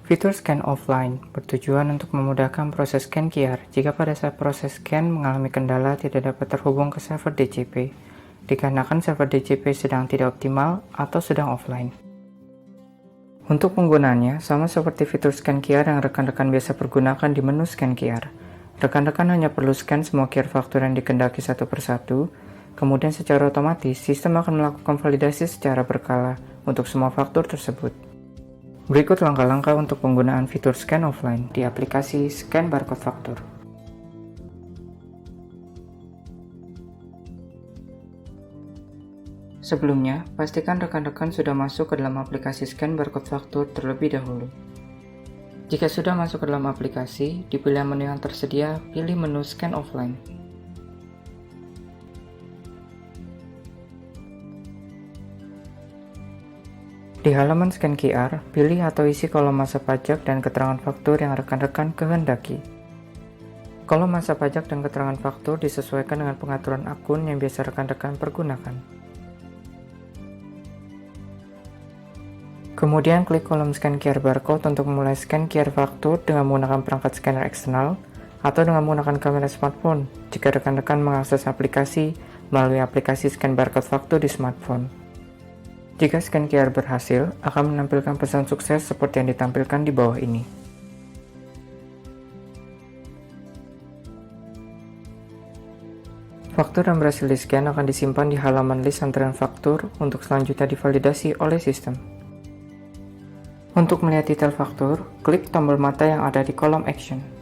Fitur Scan Offline bertujuan untuk memudahkan proses scan QR jika pada saat proses scan mengalami kendala tidak dapat terhubung ke server DCP, dikarenakan server DCP sedang tidak optimal atau sedang offline. Untuk penggunaannya, sama seperti fitur Scan QR yang rekan-rekan biasa pergunakan di menu Scan QR. Rekan-rekan hanya perlu scan semua QR faktur yang dikehendaki satu persatu, kemudian secara otomatis sistem akan melakukan validasi secara berkala untuk semua faktur tersebut. Berikut langkah-langkah untuk penggunaan fitur Scan Offline di aplikasi Scan Barcode Faktur. Sebelumnya, pastikan rekan-rekan sudah masuk ke dalam aplikasi Scan Barcode Faktur terlebih dahulu. Jika sudah masuk ke dalam aplikasi, di pilihan menu yang tersedia, pilih menu Scan Offline. Di halaman Scan QR, pilih atau isi kolom masa pajak dan keterangan faktur yang rekan-rekan kehendaki. Kolom masa pajak dan keterangan faktur disesuaikan dengan pengaturan akun yang biasa rekan-rekan pergunakan. Kemudian klik kolom Scan QR Barcode untuk memulai scan QR faktur dengan menggunakan perangkat scanner eksternal atau dengan menggunakan kamera smartphone jika rekan-rekan mengakses aplikasi melalui aplikasi Scan Barcode Faktur di smartphone. Jika scan QR berhasil, akan menampilkan pesan sukses seperti yang ditampilkan di bawah ini. Faktur yang berhasil di-scan akan disimpan di halaman list antrean faktur untuk selanjutnya divalidasi oleh sistem. Untuk melihat detail faktur, klik tombol mata yang ada di kolom Action.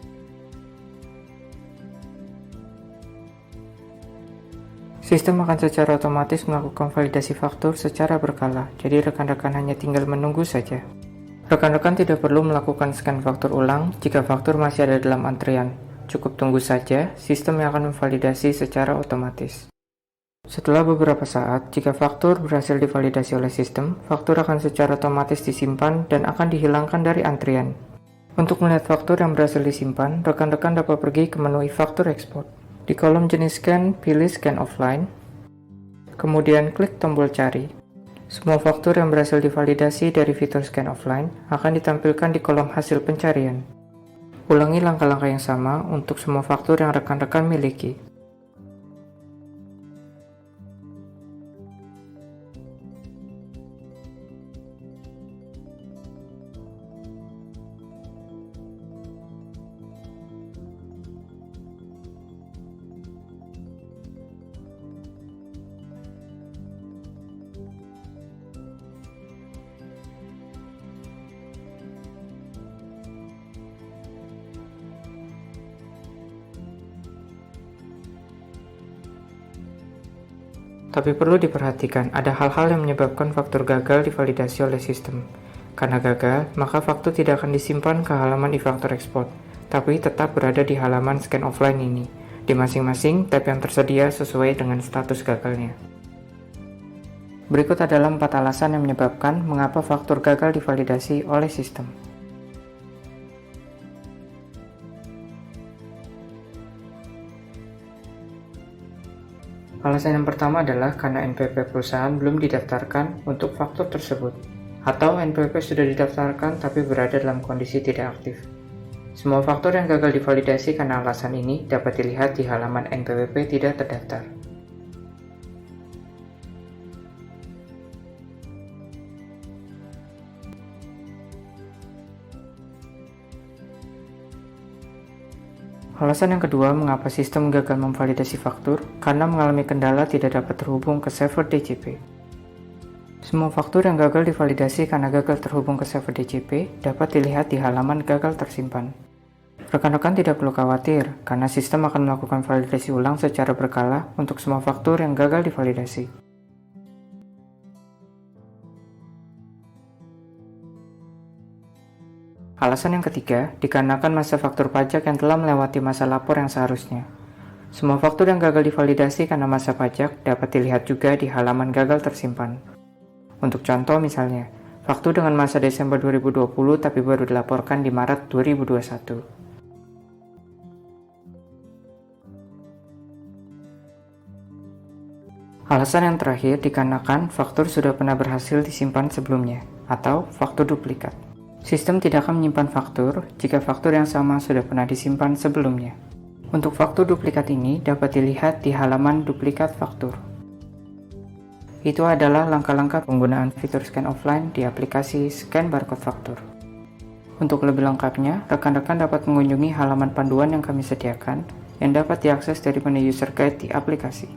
Sistem akan secara otomatis melakukan validasi faktur secara berkala, jadi rekan-rekan hanya tinggal menunggu saja. Rekan-rekan tidak perlu melakukan scan faktur ulang jika faktur masih ada dalam antrian. Cukup tunggu saja, sistem yang akan memvalidasi secara otomatis. Setelah beberapa saat, jika faktur berhasil divalidasi oleh sistem, faktur akan secara otomatis disimpan dan akan dihilangkan dari antrian. Untuk melihat faktur yang berhasil disimpan, rekan-rekan dapat pergi ke menu e-faktur export. Di kolom jenis scan, pilih Scan Offline, kemudian klik tombol cari. Semua faktur yang berhasil divalidasi dari fitur Scan Offline akan ditampilkan di kolom hasil pencarian. Ulangi langkah-langkah yang sama untuk semua faktur yang rekan-rekan miliki. Tapi perlu diperhatikan, ada hal-hal yang menyebabkan faktur gagal divalidasi oleh sistem. Karena gagal, maka faktur tidak akan disimpan ke halaman e-faktur export, tapi tetap berada di halaman Scan Offline ini, di masing-masing tab yang tersedia sesuai dengan status gagalnya. Berikut adalah 4 alasan yang menyebabkan mengapa faktur gagal divalidasi oleh sistem. Alasan yang pertama adalah karena NPWP perusahaan belum didaftarkan untuk faktur tersebut, atau NPWP sudah didaftarkan tapi berada dalam kondisi tidak aktif. Semua faktur yang gagal divalidasi karena alasan ini dapat dilihat di halaman NPWP tidak terdaftar. Alasan yang kedua mengapa sistem gagal memvalidasi faktur, karena mengalami kendala tidak dapat terhubung ke server DCP. Semua faktur yang gagal divalidasi karena gagal terhubung ke server DCP dapat dilihat di halaman gagal tersimpan. Rekan-rekan tidak perlu khawatir, karena sistem akan melakukan validasi ulang secara berkala untuk semua faktur yang gagal divalidasi. Alasan yang ketiga, dikarenakan masa faktur pajak yang telah melewati masa lapor yang seharusnya. Semua faktur yang gagal divalidasi karena masa pajak dapat dilihat juga di halaman gagal tersimpan. Untuk contoh misalnya, faktur dengan masa Desember 2020 tapi baru dilaporkan di Maret 2021. Alasan yang terakhir dikarenakan faktur sudah pernah berhasil disimpan sebelumnya, atau faktur duplikat. Sistem tidak akan menyimpan faktur jika faktur yang sama sudah pernah disimpan sebelumnya. Untuk faktur duplikat ini dapat dilihat di halaman duplikat faktur. Itu adalah langkah-langkah penggunaan fitur scan offline di aplikasi Scan Barcode Faktur. Untuk lebih lengkapnya, rekan-rekan dapat mengunjungi halaman panduan yang kami sediakan yang dapat diakses dari menu user guide di aplikasi.